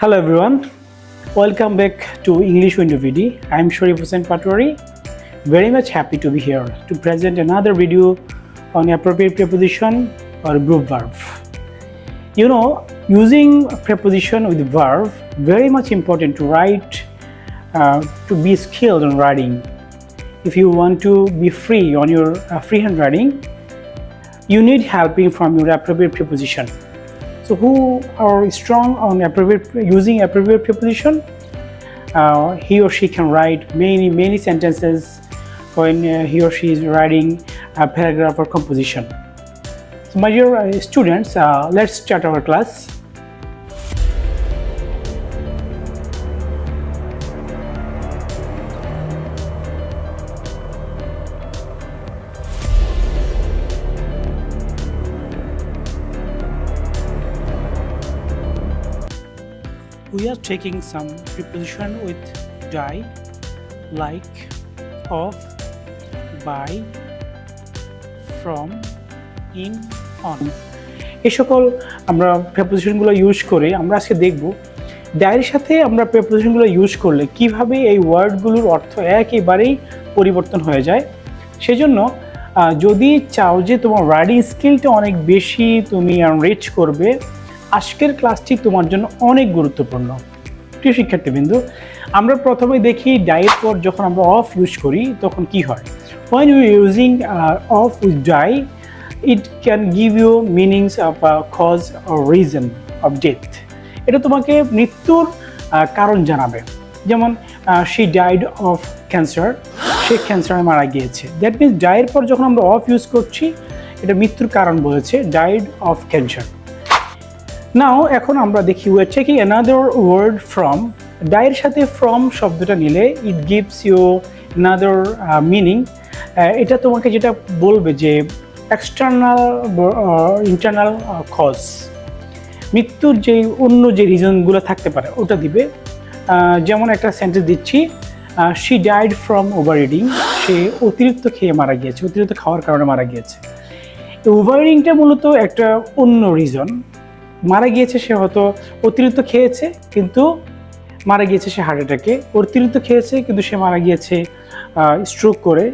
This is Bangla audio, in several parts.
Hello everyone, welcome back to English Window VD. I am Sharif Hussain Patwari. Very much happy to be here to present another video on appropriate preposition or group verb. You know, using preposition with verb very much important to write, to be skilled on writing. If you want to be free on your freehand writing, you need helping from your appropriate preposition. So who are strong on using appropriate preposition, he or she can write many sentences when he or she is writing a paragraph or composition. So my dear students, let's start our class. We are taking some preposition with die, like, of, by, from, in, on. এই সকল আমরা প্রেপোজিশনগুলো ইউজ করে আমরা আজকে দেখব ডায়ের সাথে আমরা প্রেপোজিশনগুলো ইউজ করলে কিভাবে এই ওয়ার্ডগুলোর অর্থ একেবারেই পরিবর্তন হয়ে যায়। সেজন্য যদি চাও যে তোমার রাইটিং স্কিলটা অনেক বেশি তুমি রিচ করবে, আজকের ক্লাসটি তোমার জন্য অনেক গুরুত্বপূর্ণ। প্রিয় শিক্ষার্থীবৃন্দ, আমরা প্রথমে দেখি ডাইয়ের পর যখন আমরা অফ ইউজ করি তখন কি হয়। When you are using of with die, it can give you meanings of cause or reason of death. এটা তোমাকে মৃত্যুর কারণ জানাবে। যেমন she died of cancer, সে ক্যান্সারে মারা গিয়েছে। দ্যাট মিনস ডাইয়ের পর যখন আমরা অফ ইউজ করছি এটা মৃত্যুর কারণ বলেছে, died of cancer. নাও এখন আমরা দেখি we are taking another word from. Dyer সাথে from শব্দটা নিলে it gives you another meaning. এটা তোমাকে যেটা বলবে যে এক্সটার্নাল ইন্টারনাল কজ, মৃত্যুর যে অন্য যে রিজনগুলো থাকতে পারে ওটা দিবে। যেমন একটা সেন্টেন্স দিচ্ছি, she died from overeating, সে অতিরিক্ত খেয়ে মারা গিয়েছে, অতিরিক্ত খাওয়ার কারণে মারা গিয়েছে। ওভারইটিংটা মূলত একটা অন্য রিজন। মারা গিয়েছে সে হয়তো অতিরিক্ত খেয়েছে কিন্তু মারা গিয়েছে সে হার্ট অ্যাটাকে, অতিরিক্ত খেয়েছে কিন্তু সে মারা গিয়েছে স্ট্রোক করে,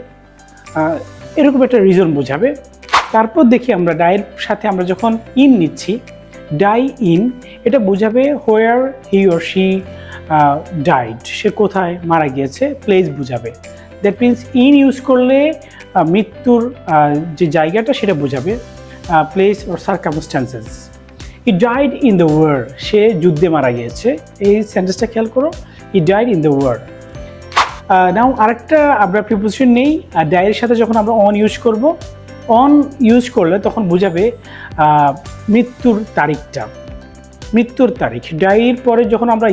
এরকম একটা রিজন বোঝাবে। তারপর দেখি আমরা ডাইয়ের সাথে আমরা যখন ইন নিচ্ছি, ডাই ইন, এটা বোঝাবে হোয়ার হি অর শি ডাইড, সে কোথায় মারা গিয়েছে, প্লেস বোঝাবে। দ্যাট মিনস ইন ইউজ করলে মৃত্যুর যে জায়গাটা সেটা বোঝাবে, place or circumstances. He died in the war, সে যুদ্ধে মারা গিয়েছে। এই সেন্টেন্সটা খেয়াল করো, he died in the war. নাও আরেকটা আমরা প্রিপোজিশন নেই, ডায়ের সাথে যখন আমরা অন ইউজ করব, অন ইউজ করলে তখন বোঝাবে মৃত্যুর তারিখটা, মৃত্যুর তারিখ। ডায়ের পরে যখন আমরা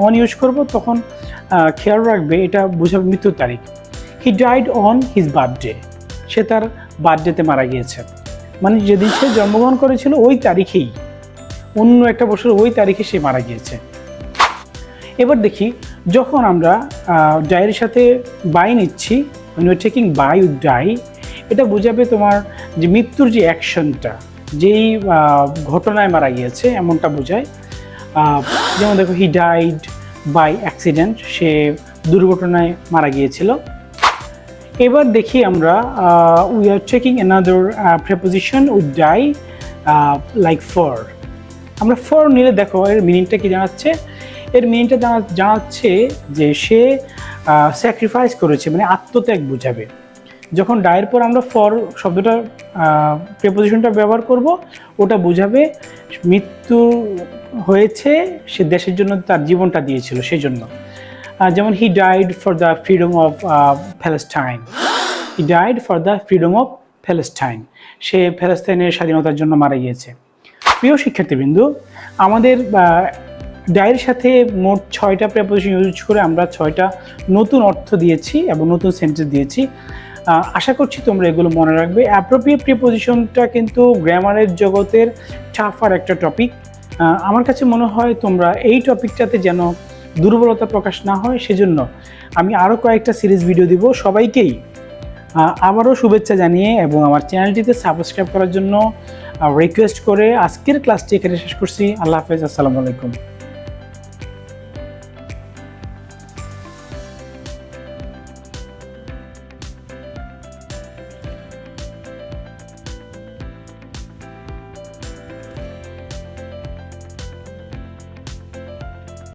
অন ইউজ করব তখন খেয়াল রাখবে এটা বোঝাবে মৃত্যুর তারিখ। He died on his birthday, সে তার বার্থডেতে মারা গিয়েছে, মানে যেদিন সে জন্মগ্রহণ করেছিল ওই তারিখেই, অন্য একটা বছর ওই তারিখে সে মারা গিয়েছে। এবার দেখি যখন আমরা ডায়ের সাথে বাই নিচ্ছি, when you are taking by with die, এটা বোঝাবে তোমার যে মৃত্যুর যে অ্যাকশনটা, যেই ঘটনায় মারা গিয়েছে এমনটা বোঝায়। যেমন দেখো, হি ডাইড বাই অ্যাক্সিডেন্ট, সে দুর্ঘটনায় মারা গিয়েছিল। এবার দেখি আমরা we are taking another preposition with die, like for. আমরা ফর নিলে দেখো এর মিনিংটা কি জানাচ্ছে, এর মিনিংটা জানাচ্ছে যে সে স্যাক্রিফাইস করেছে, মানে আত্মত্যাগ বোঝাবে। যখন ডায়ের পর আমরা ফর শব্দটা প্রেপোজিশনটা ব্যবহার করব, ওটা বোঝাবে মৃত্যু হয়েছে, সে দেশের জন্য তার জীবনটা দিয়েছিল সেই জন্য। যেমন he died for the freedom of Palestine, he died for the freedom of Palestine, সে প্যালেস্তাইনের স্বাধীনতার জন্য মারা গিয়েছে। প্রিয় শিক্ষার্থীবৃন্দ, আমাদের ডায়ের সাথে মোট 6টা প্রেপোজিশন ইউজ করে আমরা 6টা নতুন অর্থ দিয়েছি এবং নতুন সেন্টেন্স দিয়েছি। আশা করছি তোমরা এগুলো মনে রাখবে। অ্যাপ্রোপ্রিয়েট প্রিপোজিশনটা কিন্তু গ্রামারের জগতের টাফার একটা টপিক। আমার কাছে মনে হয় তোমরা এই টপিকটাতে যেন দুর্বলতা প্রকাশ না হয়, সেজন্য আমি আরও কয়েকটা সিরিজ ভিডিও দিব। সবাইকেই আবারও শুভেচ্ছা জানিয়ে এবং আমার চ্যানেলটিতে সাবস্ক্রাইব করার জন্য রিকোয়েস্ট করে আজকের ক্লাসটি এখানে শেষ করছি। আল্লাহ হাফেজ, আসসালামু আলাইকুম।